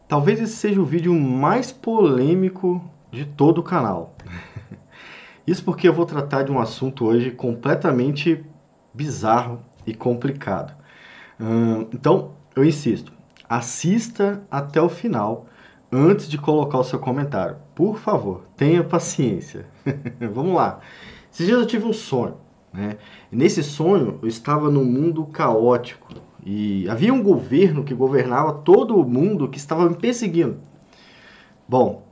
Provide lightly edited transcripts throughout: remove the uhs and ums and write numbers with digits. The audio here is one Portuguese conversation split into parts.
Talvez esse seja o vídeo mais polêmico de todo o canal. Isso porque eu vou tratar de um assunto hoje completamente bizarro e complicado. Então, eu insisto, assista até o final antes de colocar o seu comentário. Por favor, tenha paciência. Vamos lá. Esses dias eu tive um sonho, né? E nesse sonho eu estava num mundo caótico e havia um governo que governava todo o mundo que estava me perseguindo. Bom,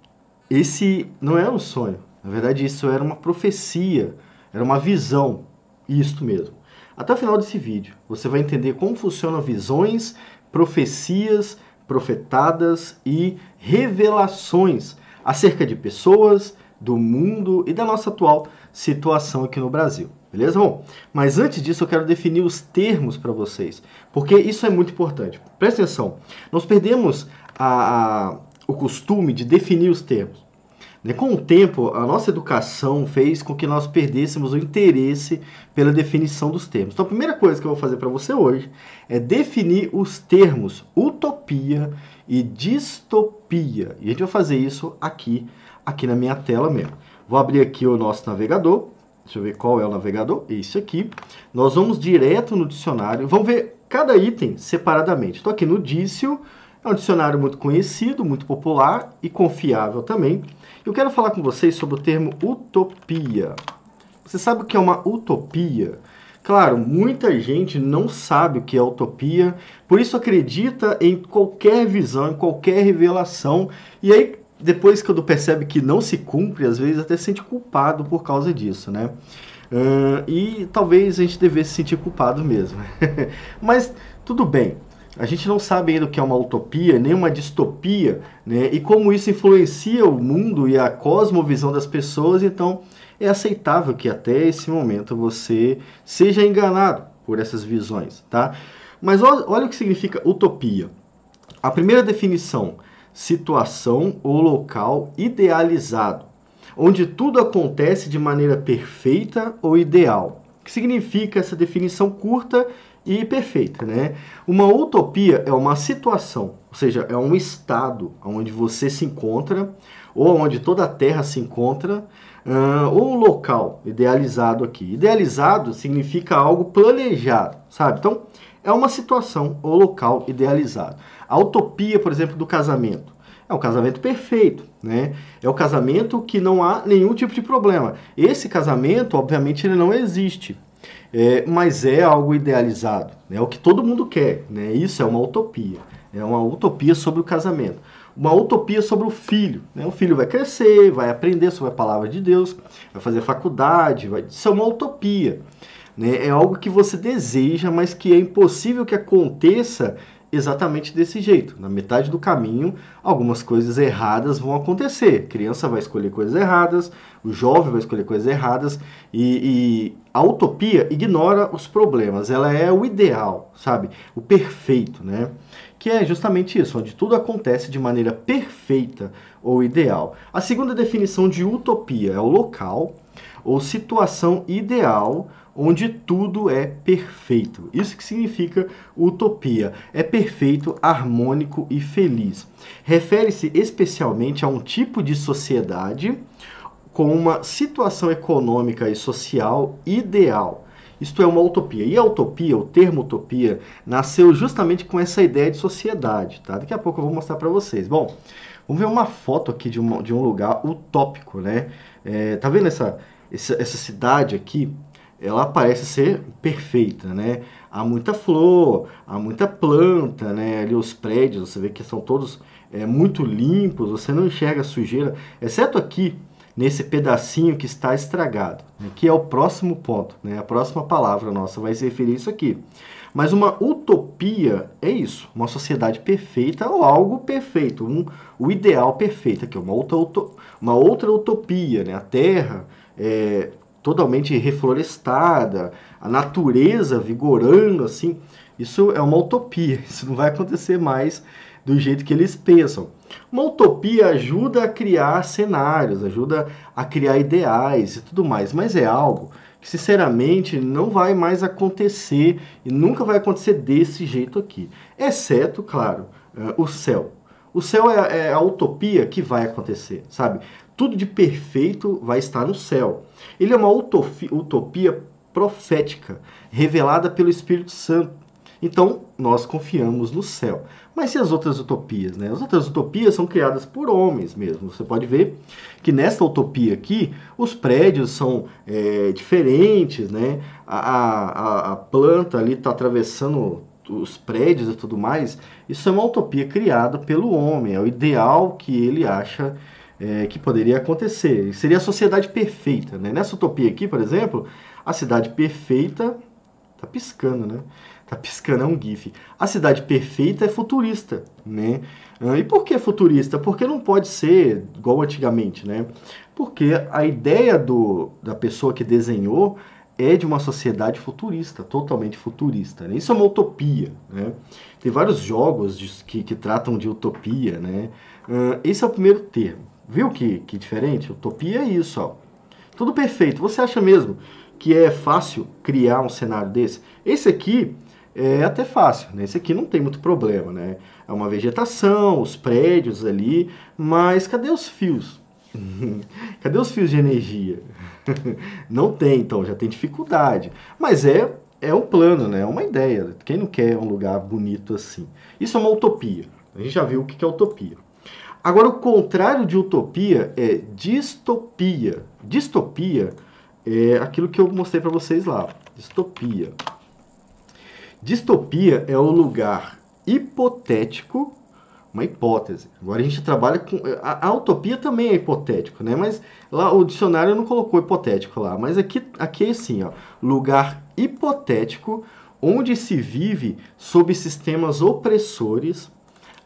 esse não era um sonho. Na verdade, isso era uma profecia, era uma visão. Isto mesmo. Até o final desse vídeo, você vai entender como funcionam visões, profecias, profetadas e revelações acerca de pessoas, do mundo e da nossa atual situação aqui no Brasil. Beleza? Bom, mas antes disso eu quero definir os termos para vocês, porque isso é muito importante. Presta atenção, nós perdemos o costume de definir os termos. Com o tempo, a nossa educação fez com que nós perdêssemos o interesse pela definição dos termos. Então, a primeira coisa que eu vou fazer para você hoje é definir os termos utopia e distopia. E a gente vai fazer isso aqui na minha tela mesmo. Vou abrir aqui o nosso navegador. Deixa eu ver qual é o navegador. Esse aqui. Nós vamos direto no dicionário. Vamos ver cada item separadamente. Estou aqui no Dício. É um dicionário muito conhecido, muito popular e confiável também. Eu quero falar com vocês sobre o termo utopia. Você sabe o que é uma utopia? Claro, muita gente não sabe o que é utopia, por isso acredita em qualquer visão, em qualquer revelação, e aí depois quando percebe que não se cumpre, às vezes até se sente culpado por causa disso, né? E talvez a gente devesse se sentir culpado mesmo. Mas tudo bem. A gente não sabe ainda o que é uma utopia, nem uma distopia, né? E como isso influencia o mundo e a cosmovisão das pessoas, então é aceitável que até esse momento você seja enganado por essas visões, tá? Mas olha o que significa utopia. A primeira definição, situação ou local idealizado, onde tudo acontece de maneira perfeita ou ideal. O que significa essa definição curta e perfeita, né? Uma utopia é uma situação, ou seja, é um estado onde você se encontra, ou onde toda a Terra se encontra, ou um local idealizado aqui. Idealizado significa algo planejado, sabe? Então, é uma situação ou local idealizado. A utopia, por exemplo, do casamento. É um casamento perfeito, né? É o casamento que não há nenhum tipo de problema. Esse casamento, obviamente, ele não existe. Mas é algo idealizado, é o que todo mundo quer, né? Isso é uma utopia sobre o casamento. Uma utopia sobre o filho, né? O filho vai crescer, vai aprender sobre a palavra de Deus, vai fazer faculdade, isso é uma utopia, né? É algo que você deseja, mas que é impossível que aconteça exatamente desse jeito. Na metade do caminho, algumas coisas erradas vão acontecer. A criança vai escolher coisas erradas, o jovem vai escolher coisas erradas, e a utopia ignora os problemas. Ela é o ideal, sabe? O perfeito, né? Que é justamente isso, onde tudo acontece de maneira perfeita ou ideal. A segunda definição de utopia é o local ou situação ideal onde tudo é perfeito. Isso que significa utopia. É perfeito, harmônico e feliz. Refere-se especialmente a um tipo de sociedade com uma situação econômica e social ideal. Isto é uma utopia. E a utopia, o termo utopia, nasceu justamente com essa ideia de sociedade, tá? Daqui a pouco eu vou mostrar para vocês. Bom, vamos ver uma foto aqui de um lugar utópico, né? Tá vendo essa cidade aqui? Ela parece ser perfeita, né? Há muita flor, há muita planta, né? Ali os prédios, você vê que são todos muito limpos, você não enxerga sujeira, exceto aqui, nesse pedacinho que está estragado, né? Que é o próximo ponto, né? A próxima palavra nossa vai se referir a isso aqui. Mas uma utopia é isso, uma sociedade perfeita ou algo perfeito, o ideal perfeito aqui, uma outra utopia, né? A Terra totalmente reflorestada, a natureza vigorando, assim, isso é uma utopia, isso não vai acontecer mais do jeito que eles pensam. Uma utopia ajuda a criar cenários, ajuda a criar ideais e tudo mais, mas é algo que, sinceramente, não vai mais acontecer e nunca vai acontecer desse jeito aqui. Exceto, claro, o céu. O céu é a utopia que vai acontecer, sabe? Tudo de perfeito vai estar no céu. Ele é uma utopia profética, revelada pelo Espírito Santo. Então, nós confiamos no céu. Mas e as outras utopias, né? As outras utopias são criadas por homens mesmo. Você pode ver que nessa utopia aqui, os prédios são diferentes, né? A planta ali está atravessando os prédios e tudo mais. Isso é uma utopia criada pelo homem. É o ideal que ele acha que poderia acontecer. Seria a sociedade perfeita, né? Nessa utopia aqui, por exemplo, a cidade perfeita... Tá piscando, né? Tá piscando, é um GIF. A cidade perfeita é futurista, né? E por que futurista? Porque não pode ser igual antigamente, né? Porque a ideia da pessoa que desenhou é de uma sociedade futurista, totalmente futurista, né? Isso é uma utopia, né? Tem vários jogos que tratam de utopia, né? Esse é o primeiro termo. Viu que diferente? Utopia é isso, ó. Tudo perfeito. Você acha mesmo que é fácil criar um cenário desse? Esse aqui é até fácil, né? Esse aqui não tem muito problema, né? É uma vegetação, os prédios ali, mas cadê os fios? Cadê os fios de energia? Não tem, então já tem dificuldade. Mas é um plano, né? É uma ideia. Quem não quer um lugar bonito assim? Isso é uma utopia. A gente já viu o que é utopia. Agora, o contrário de utopia é distopia. Distopia é aquilo que eu mostrei para vocês lá. Distopia. Distopia é o lugar hipotético, uma hipótese. Agora a gente trabalha com... A utopia também é hipotético, né? Mas lá o dicionário não colocou hipotético lá. Mas aqui é assim, ó. Lugar hipotético onde se vive sob sistemas opressores,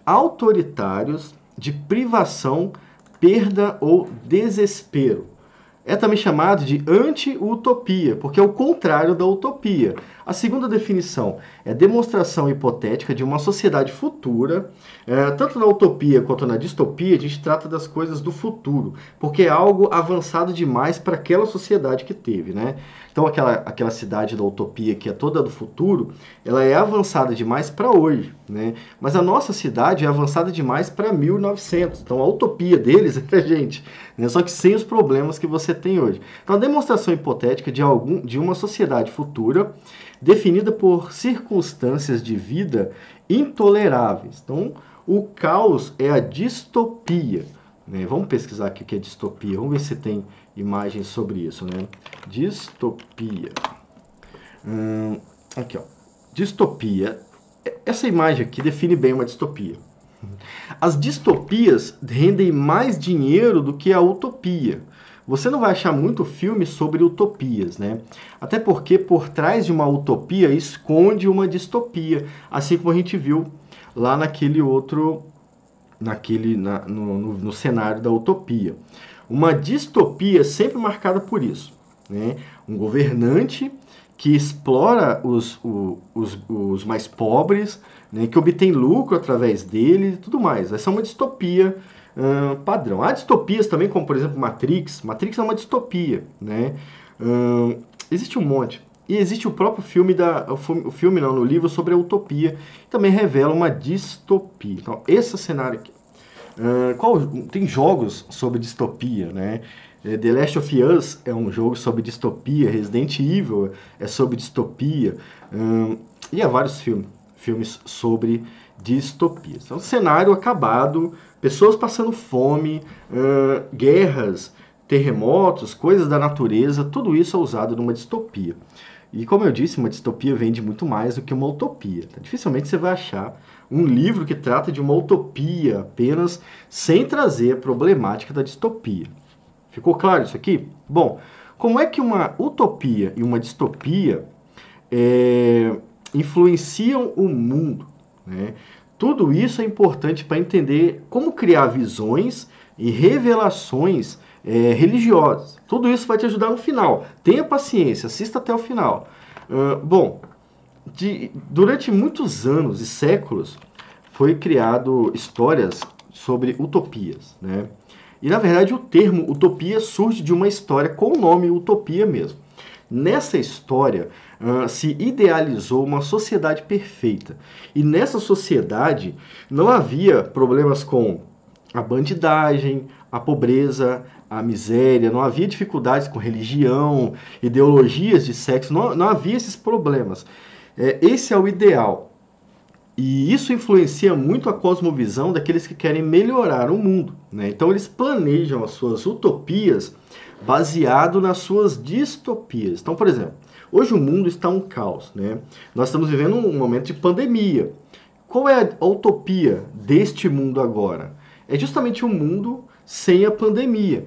autoritários, de privação, perda ou desespero. É também chamado de anti-utopia, porque é o contrário da utopia. A segunda definição é demonstração hipotética de uma sociedade futura. Tanto na utopia quanto na distopia, a gente trata das coisas do futuro, porque é algo avançado demais para aquela sociedade que teve, né? Então aquela cidade da utopia que é toda do futuro, ela é avançada demais para hoje, né? Mas a nossa cidade é avançada demais para 1900. Então a utopia deles é a gente, né? Só que sem os problemas que você tem hoje. Então a demonstração hipotética de uma sociedade futura definida por circunstâncias de vida intoleráveis. Então o caos é a distopia, né? Vamos pesquisar aqui o que é distopia. Vamos ver se tem imagens sobre isso, né? Distopia. Aqui, ó. Distopia. Essa imagem aqui define bem uma distopia. As distopias rendem mais dinheiro do que a utopia. Você não vai achar muito filme sobre utopias, né? Até porque por trás de uma utopia esconde uma distopia, assim como a gente viu lá naquele outro, no cenário da utopia. Uma distopia é sempre marcada por isso, né? Um governante que explora os mais pobres, né? Que obtém lucro através dele e tudo mais. Essa é uma distopia padrão. Há distopias também, como por exemplo Matrix. Matrix é uma distopia, né? Existe um monte. E existe o próprio filme, no livro sobre a utopia, que também revela uma distopia. Então, esse cenário aqui. Tem jogos sobre distopia, né? The Last of Us é um jogo sobre distopia, Resident Evil é sobre distopia, e há vários filmes sobre distopias. Então, cenário acabado, pessoas passando fome, guerras, terremotos, coisas da natureza, tudo isso é usado numa distopia. E como eu disse, uma distopia vende muito mais do que uma utopia. Tá? Dificilmente você vai achar um livro que trata de uma utopia apenas, sem trazer a problemática da distopia. Ficou claro isso aqui? Bom, como é que uma utopia e uma distopia influenciam o mundo, né? Tudo isso é importante para entender como criar visões e revelações religiosas. Tudo isso vai te ajudar no final. Tenha paciência, assista até o final. Bom, durante muitos anos e séculos foi criado histórias sobre utopias, né? E na verdade o termo utopia surge de uma história com o nome utopia mesmo. Nessa história, se idealizou uma sociedade perfeita. E nessa sociedade não havia problemas com a bandidagem, a pobreza, a miséria, não havia dificuldades com religião, ideologias de sexo, não havia esses problemas. Esse é o ideal. E isso influencia muito a cosmovisão daqueles que querem melhorar o mundo, né? Então eles planejam as suas utopias baseado nas suas distopias. Então, por exemplo, hoje o mundo está um caos, né? Nós estamos vivendo um momento de pandemia. Qual é a utopia deste mundo agora? É justamente um mundo sem a pandemia.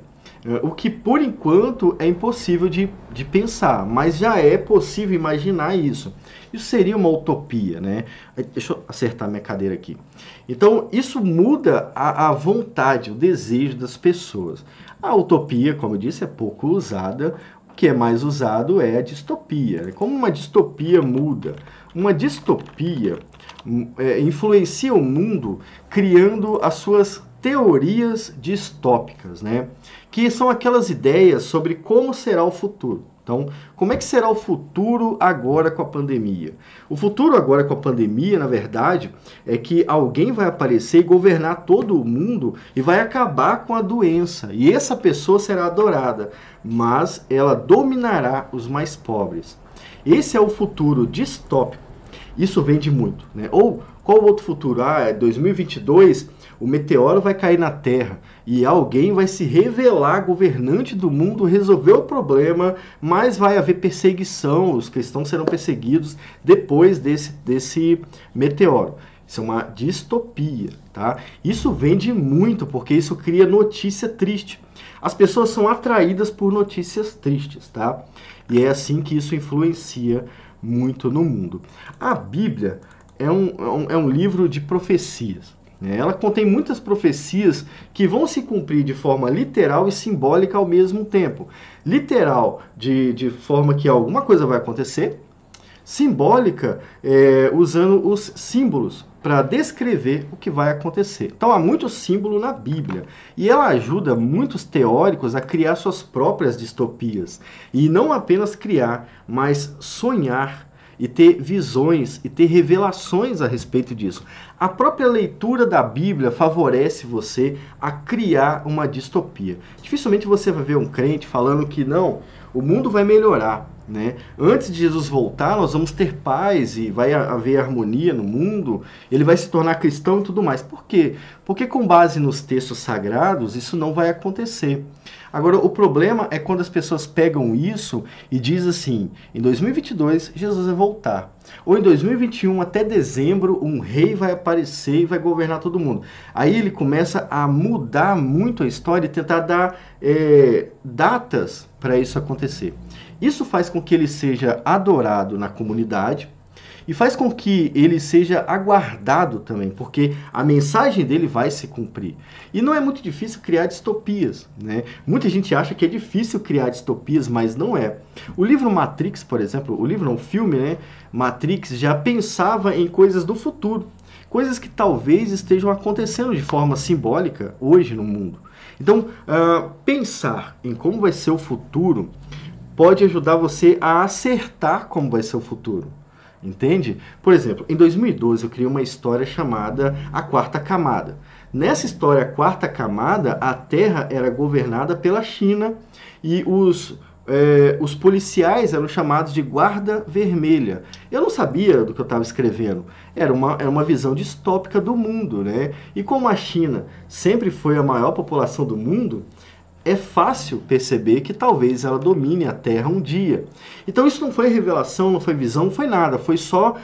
O que, por enquanto, é impossível de pensar, mas já é possível imaginar isso. Isso seria uma utopia, né? Deixa eu acertar minha cadeira aqui. Então, isso muda a vontade, o desejo das pessoas. A utopia, como eu disse, é pouco usada. O que é mais usado é a distopia. Como uma distopia muda? Uma distopia influencia o mundo criando as suas teorias distópicas, né? Que são aquelas ideias sobre como será o futuro. Então, como é que será o futuro agora com a pandemia? O futuro agora com a pandemia, na verdade, é que alguém vai aparecer e governar todo o mundo e vai acabar com a doença. E essa pessoa será adorada, mas ela dominará os mais pobres. Esse é o futuro distópico. Isso vende muito, né? Ou qual outro futuro? É 2022, o meteoro vai cair na Terra e alguém vai se revelar governante do mundo, resolver o problema, mas vai haver perseguição, os cristãos serão perseguidos depois desse meteoro. Isso é uma distopia, tá? Isso vende muito porque isso cria notícia triste. As pessoas são atraídas por notícias tristes, tá? E é assim que isso influencia muito no mundo. A Bíblia é um livro de profecias. Ela contém muitas profecias que vão se cumprir de forma literal e simbólica ao mesmo tempo. Literal, de forma que alguma coisa vai acontecer. Simbólica, usando os símbolos para descrever o que vai acontecer. Então há muito símbolo na Bíblia. E ela ajuda muitos teóricos a criar suas próprias distopias. E não apenas criar, mas sonhar e ter visões e ter revelações a respeito disso. A própria leitura da Bíblia favorece você a criar uma distopia. Dificilmente você vai ver um crente falando que não, o mundo vai melhorar, né? Antes de Jesus voltar, nós vamos ter paz e vai haver harmonia no mundo, ele vai se tornar cristão e tudo mais. Por quê? Porque com base nos textos sagrados, isso não vai acontecer. Agora, o problema é quando as pessoas pegam isso e dizem assim, em 2022, Jesus vai voltar. Ou em 2021, até dezembro, um rei vai aparecer e vai governar todo mundo. Aí ele começa a mudar muito a história e tentar dar datas para isso acontecer. Isso faz com que ele seja adorado na comunidade e faz com que ele seja aguardado também, porque a mensagem dele vai se cumprir. E não é muito difícil criar distopias, né? Muita gente acha que é difícil criar distopias, mas não é. O livro Matrix, por exemplo, o filme, né? Matrix já pensava em coisas do futuro, coisas que talvez estejam acontecendo de forma simbólica hoje no mundo. Então, pensar em como vai ser o futuro pode ajudar você a acertar como vai ser o futuro. Entende? Por exemplo, em 2012 eu criei uma história chamada A Quarta Camada. Nessa história, A Quarta Camada, a Terra era governada pela China e os policiais eram chamados de Guarda Vermelha. Eu não sabia do que eu estava escrevendo. Era uma visão distópica do mundo, né? E como a China sempre foi a maior população do mundo, é fácil perceber que talvez ela domine a Terra um dia. Então isso não foi revelação, não foi visão, não foi nada. Foi só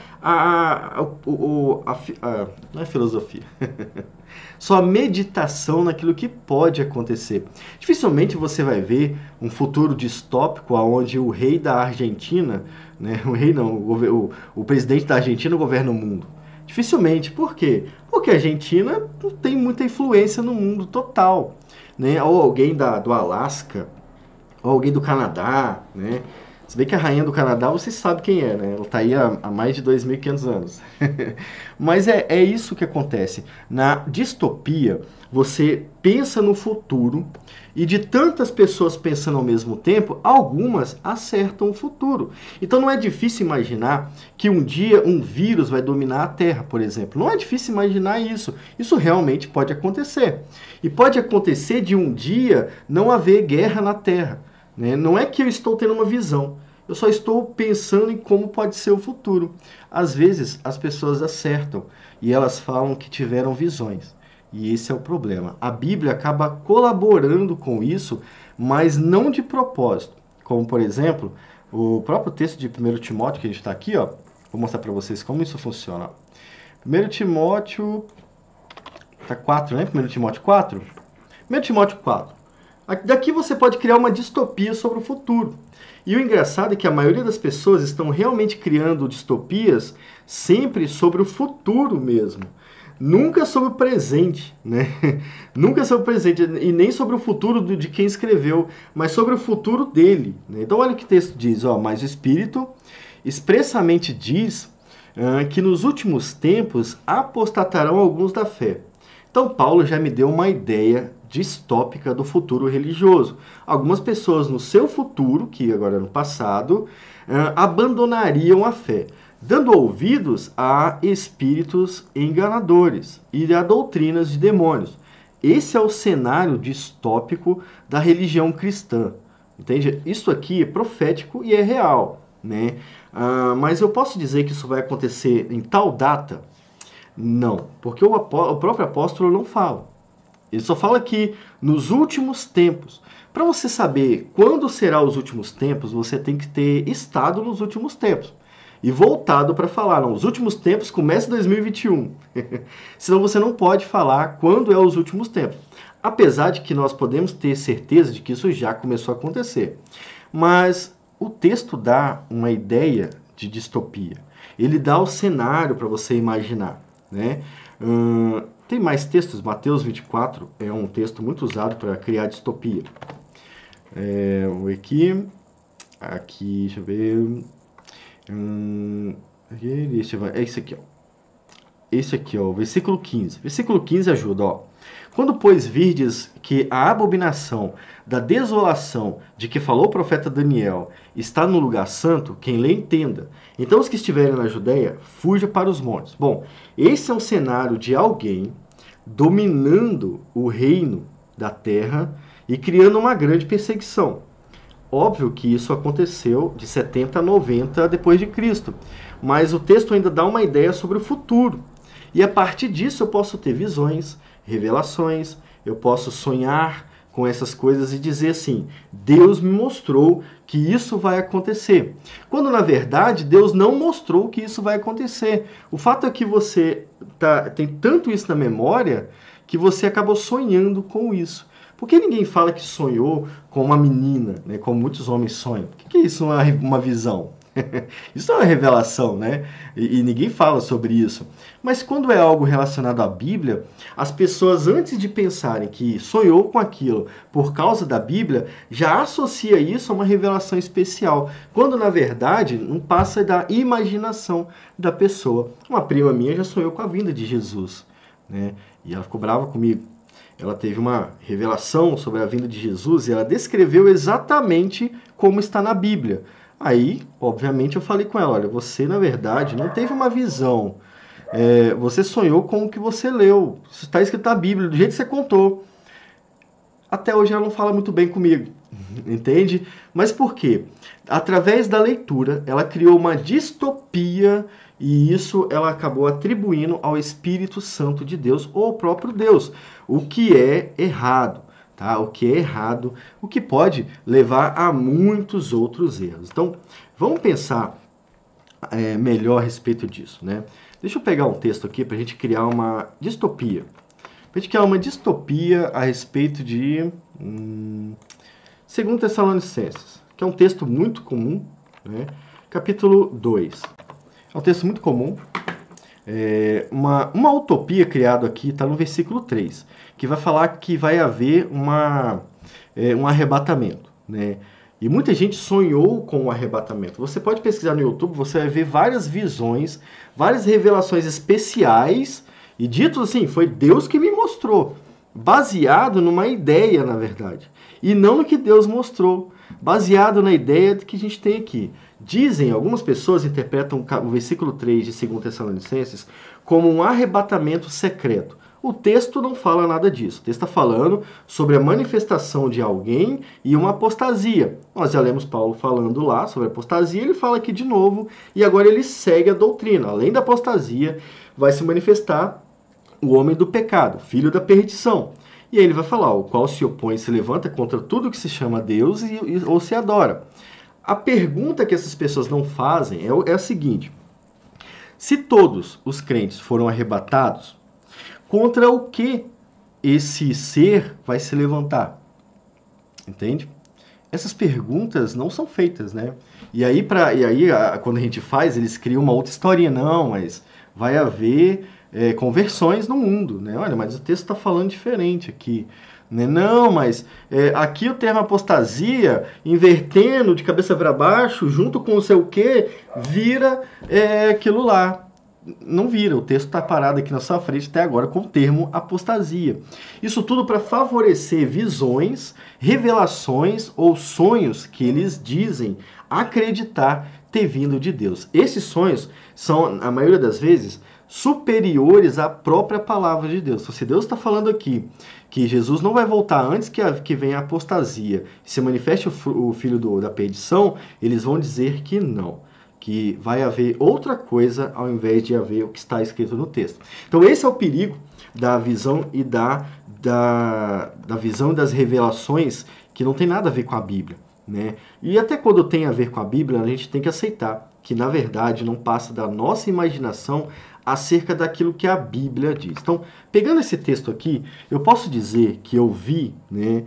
não é filosofia. Só meditação naquilo que pode acontecer. Dificilmente você vai ver um futuro distópico onde o rei da Argentina, né, o rei não, o presidente da Argentina governa o mundo. Dificilmente. Por quê? Porque a Argentina não tem muita influência no mundo total. Né? Ou alguém do Alasca, ou alguém do Canadá, né? Se bem que a rainha do Canadá, vocês sabem quem é, né? Ela está aí há mais de 2.500 anos. Mas é isso que acontece. Na distopia, você pensa no futuro e de tantas pessoas pensando ao mesmo tempo, algumas acertam o futuro. Então não é difícil imaginar que um dia um vírus vai dominar a Terra, por exemplo. Não é difícil imaginar isso. Isso realmente pode acontecer. E pode acontecer de um dia não haver guerra na Terra. Né? Não é que eu estou tendo uma visão, eu só estou pensando em como pode ser o futuro. Às vezes as pessoas acertam e elas falam que tiveram visões. E esse é o problema. A Bíblia acaba colaborando com isso, mas não de propósito. Como, por exemplo, o próprio texto de 1 Timóteo, que a gente está aqui, ó, vou mostrar para vocês como isso funciona. 1 Timóteo, tá 4, né? 1 Timóteo 4? 1 Timóteo 4. Daqui você pode criar uma distopia sobre o futuro. E o engraçado é que a maioria das pessoas estão realmente criando distopias sempre sobre o futuro mesmo. Nunca sobre o presente, né? Nunca sobre o presente e nem sobre o futuro de quem escreveu, mas sobre o futuro dele. Né? Então olha o que o texto diz, ó, mas o Espírito expressamente diz que nos últimos tempos apostatarão alguns da fé. Então Paulo já me deu uma ideia distópica do futuro religioso. Algumas pessoas no seu futuro, que agora é no passado, abandonariam a fé, dando ouvidos a espíritos enganadores e a doutrinas de demônios. Esse é o cenário distópico da religião cristã. Entende? Isso aqui é profético e é real. Né? Mas eu posso dizer que isso vai acontecer em tal data? Não, porque o próprio apóstolo não fala. Ele só fala que nos últimos tempos. Para você saber quando será os últimos tempos, você tem que ter estado nos últimos tempos. E voltado para falar, não, os últimos tempos começa em 2021. Senão você não pode falar quando é os últimos tempos. Apesar de que nós podemos ter certeza de que isso já começou a acontecer. Mas o texto dá uma ideia de distopia. Ele dá o cenário para você imaginar. Né? Tem mais textos. Mateus 24 é um texto muito usado para criar distopia. Aqui, deixa eu ver. É esse aqui, ó. Esse aqui, ó, versículo 15. Versículo 15 ajuda, ó. Quando, pois, virdes que a abominação da desolação de que falou o profeta Daniel está no lugar santo, quem lê entenda. Então os que estiverem na Judéia, fuja para os montes. Bom, esse é um cenário de alguém dominando o reino da terra e criando uma grande perseguição. Óbvio que isso aconteceu de 70 a 90 depois de Cristo, mas o texto ainda dá uma ideia sobre o futuro. E a partir disso eu posso ter visões, revelações, eu posso sonhar com essas coisas e dizer assim, Deus me mostrou que isso vai acontecer. Quando na verdade Deus não mostrou que isso vai acontecer. O fato é que você tem tanto isso na memória que você acabou sonhando com isso. Por que ninguém fala que sonhou com uma menina, né, como muitos homens sonham? O que é isso, uma visão? Isso é uma revelação, né? E ninguém fala sobre isso. Mas quando é algo relacionado à Bíblia, as pessoas, antes de pensarem que sonhou com aquilo por causa da Bíblia, já associa isso a uma revelação especial, quando na verdade não passa da imaginação da pessoa. Uma prima minha já sonhou com a vinda de Jesus, né? E ela ficou brava comigo. Ela teve uma revelação sobre a vinda de Jesus e ela descreveu exatamente como está na Bíblia. Aí, obviamente, eu falei com ela, olha, você, na verdade, não teve uma visão. Você sonhou com o que você leu. Isso está escrito na Bíblia, do jeito que você contou. Até hoje ela não fala muito bem comigo, entende? Mas por quê? Através da leitura, ela criou uma distopia e isso ela acabou atribuindo ao Espírito Santo de Deus ou ao próprio Deus, o que é errado. Tá? O que é errado, o que pode levar a muitos outros erros. Então, vamos pensar melhor a respeito disso. Né? Deixa eu pegar um texto aqui para a gente criar uma distopia. Para a gente criar uma distopia a respeito de 2 Tessalonicenses, que é um texto muito comum, né? Capítulo 2. É um texto muito comum. Uma utopia criada aqui está no versículo 3, que vai falar que vai haver um arrebatamento, né? E muita gente sonhou com o arrebatamento. Você pode pesquisar no YouTube, você vai ver várias visões, várias revelações especiais, e dito assim, foi Deus que me mostrou, baseado numa ideia, na verdade, e não no que Deus mostrou, baseado na ideia que a gente tem aqui. Dizem, algumas pessoas interpretam o versículo 3 de 2 Tessalonicenses como um arrebatamento secreto. O texto não fala nada disso. O texto está falando sobre a manifestação de alguém e uma apostasia. Nós já lemos Paulo falando lá sobre a apostasia, ele fala aqui de novo, e agora ele segue a doutrina. Além da apostasia, vai se manifestar o homem do pecado, filho da perdição. E aí ele vai falar, o qual se opõe e se levanta contra tudo que se chama Deus ou se adora. A pergunta que essas pessoas não fazem é a seguinte: se todos os crentes foram arrebatados, contra o que esse ser vai se levantar? Entende? Essas perguntas não são feitas, né? E aí, quando a gente faz, eles criam uma outra historinha. Não, mas vai haver conversões no mundo, né? Olha, mas o texto está falando diferente aqui. Né? Não, mas aqui o termo apostasia, invertendo de cabeça para baixo, junto com não sei o que, vira aquilo lá. Não vira, o texto está parado aqui na sua frente até agora com o termo apostasia. Isso tudo para favorecer visões, revelações ou sonhos que eles dizem acreditar ter vindo de Deus. Esses sonhos são, a maioria das vezes, superiores à própria palavra de Deus. Se Deus está falando aqui que Jesus não vai voltar antes que venha a apostasia e se manifeste o filho da perdição, eles vão dizer que não, que vai haver outra coisa ao invés de haver o que está escrito no texto. Então esse é o perigo da visão e da visão e das revelações que não tem nada a ver com a Bíblia, né? E até quando tem a ver com a Bíblia, a gente tem que aceitar que na verdade não passa da nossa imaginação acerca daquilo que a Bíblia diz. Então, pegando esse texto aqui, eu posso dizer que eu vi, né,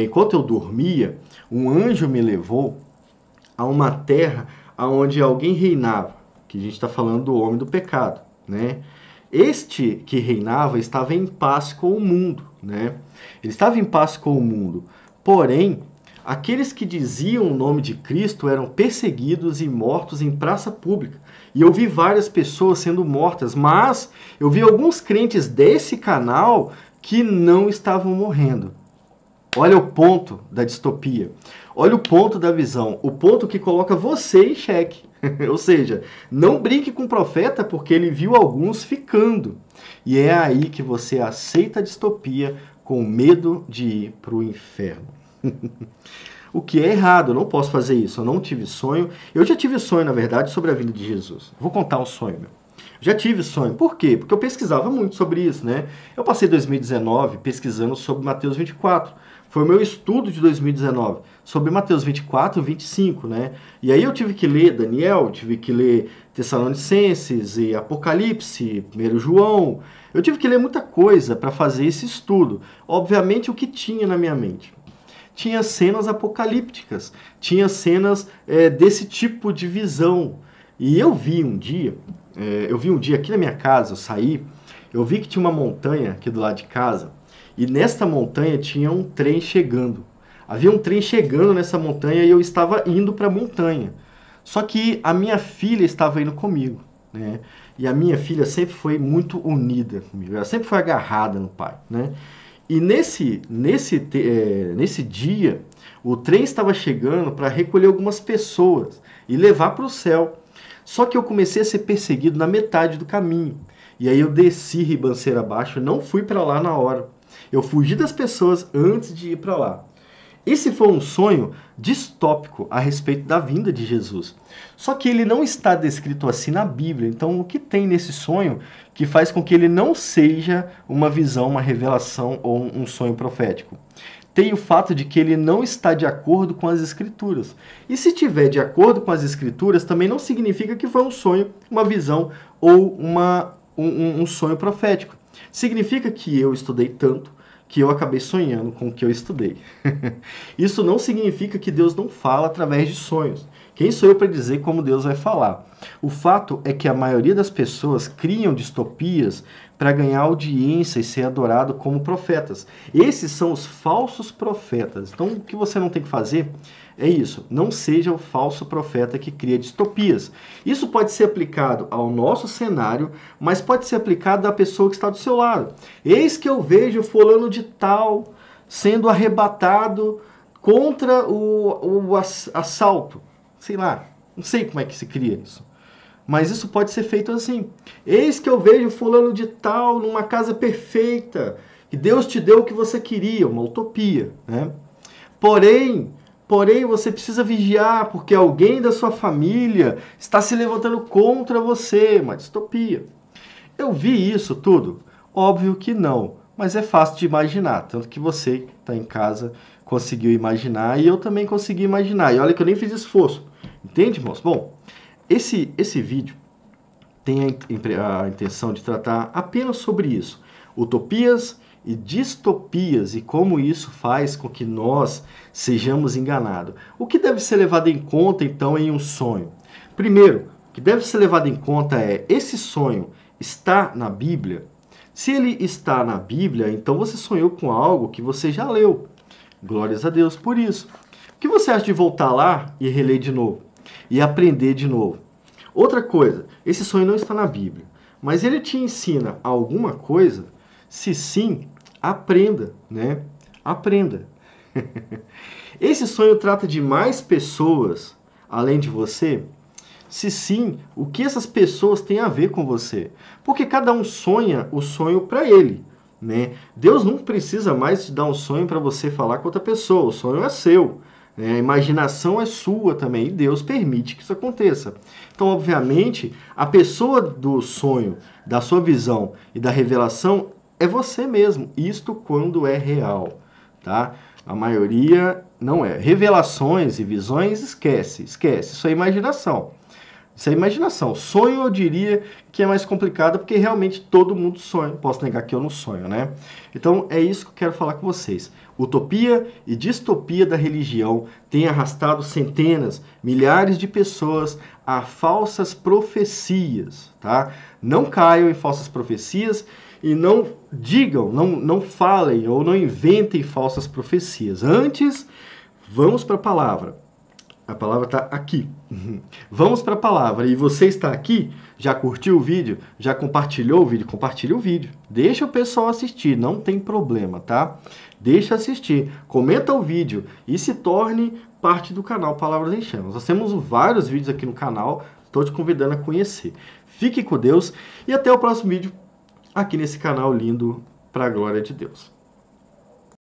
enquanto eu dormia, um anjo me levou a uma terra onde alguém reinava, que a gente está falando do homem do pecado, né? Este que reinava estava em paz com o mundo, né? Ele estava em paz com o mundo, porém, aqueles que diziam o nome de Cristo eram perseguidos e mortos em praça pública. E eu vi várias pessoas sendo mortas, mas eu vi alguns crentes desse canal que não estavam morrendo. Olha o ponto da distopia. Olha o ponto da visão. O ponto que coloca você em xeque. Ou seja, não brinque com o profeta porque ele viu alguns ficando. E é aí que você aceita a distopia com medo de ir para o inferno. O que é errado, eu não posso fazer isso, eu não tive sonho. Eu já tive sonho, na verdade, sobre a vinda de Jesus. Vou contar um sonho meu. Já tive sonho. Por quê? Porque eu pesquisava muito sobre isso, né? Eu passei 2019 pesquisando sobre Mateus 24. Foi o meu estudo de 2019 sobre Mateus 24 e 25, né? E aí eu tive que ler Daniel, tive que ler Tessalonicenses e Apocalipse, 1 João. Eu tive que ler muita coisa para fazer esse estudo. Obviamente, o que tinha na minha mente? Tinha cenas apocalípticas, tinha cenas desse tipo de visão. E eu vi um dia aqui na minha casa, eu saí, eu vi que tinha uma montanha aqui do lado de casa, e nesta montanha tinha um trem chegando. Havia um trem chegando nessa montanha e eu estava indo para a montanha. Só que a minha filha estava indo comigo, né? E a minha filha sempre foi muito unida comigo, ela sempre foi agarrada no pai, né? E nesse dia, o trem estava chegando para recolher algumas pessoas e levar para o céu. Só que eu comecei a ser perseguido na metade do caminho. E aí eu desci ribanceira abaixo, não fui para lá na hora. Eu fugi das pessoas antes de ir para lá. Esse foi um sonho distópico a respeito da vinda de Jesus. Só que ele não está descrito assim na Bíblia. Então, o que tem nesse sonho que faz com que ele não seja uma visão, uma revelação ou um sonho profético? Tem o fato de que ele não está de acordo com as Escrituras. E se estiver de acordo com as Escrituras, também não significa que foi um sonho, uma visão ou um sonho profético. Significa que eu estudei tanto que eu acabei sonhando com o que eu estudei. Isso não significa que Deus não fala através de sonhos. Quem sou eu para dizer como Deus vai falar? O fato é que a maioria das pessoas criam distopias para ganhar audiência e ser adorado como profetas. Esses são os falsos profetas. Então, o que você não tem que fazer é isso. Não seja o falso profeta que cria distopias. Isso pode ser aplicado ao nosso cenário, mas pode ser aplicado à pessoa que está do seu lado. Eis que eu vejo fulano de tal sendo arrebatado contra o assalto. Sei lá, não sei como é que se cria isso. Mas isso pode ser feito assim. Eis que eu vejo fulano de tal numa casa perfeita, que Deus te deu o que você queria, uma utopia, né? Porém, você precisa vigiar, porque alguém da sua família está se levantando contra você, uma distopia. Eu vi isso tudo? Óbvio que não, mas é fácil de imaginar, tanto que você que está em casa conseguiu imaginar e eu também consegui imaginar. E olha que eu nem fiz esforço, entende, irmãos? Bom, esse vídeo tem a intenção de tratar apenas sobre isso, utopias e distopias e como isso faz com que nós sejamos enganados. O que deve ser levado em conta, então, em um sonho? Primeiro, o que deve ser levado em conta é, esse sonho está na Bíblia? Se ele está na Bíblia, então você sonhou com algo que você já leu. Glórias a Deus por isso. O que você acha de voltar lá e reler de novo? E aprender de novo? Outra coisa, esse sonho não está na Bíblia, mas ele te ensina alguma coisa? Se sim, aprenda, né? Aprenda. Esse sonho trata de mais pessoas além de você? Se sim, o que essas pessoas têm a ver com você? Porque cada um sonha o sonho para ele, né? Deus não precisa mais te dar um sonho para você falar com outra pessoa, o sonho é seu. A imaginação é sua também, e Deus permite que isso aconteça. Então, obviamente, a pessoa do sonho, da sua visão e da revelação é você mesmo. Isto quando é real, tá? A maioria não é. Revelações e visões, esquece. Isso é imaginação. Isso é imaginação. Sonho, eu diria que é mais complicado, porque realmente todo mundo sonha. Posso negar que eu não sonho, né? Então, é isso que eu quero falar com vocês. Utopia e distopia da religião têm arrastado centenas, milhares de pessoas a falsas profecias, tá? Não caiam em falsas profecias e não digam, não falem ou não inventem falsas profecias. Antes, vamos para a palavra. A palavra está aqui. Vamos para a palavra. E você está aqui? Já curtiu o vídeo? Já compartilhou o vídeo? Compartilha o vídeo. Deixa o pessoal assistir, não tem problema, tá? Deixa assistir. Comenta o vídeo e se torne parte do canal Palavras em Chamas. Nós temos vários vídeos aqui no canal. Estou te convidando a conhecer. Fique com Deus e até o próximo vídeo aqui nesse canal lindo para a glória de Deus.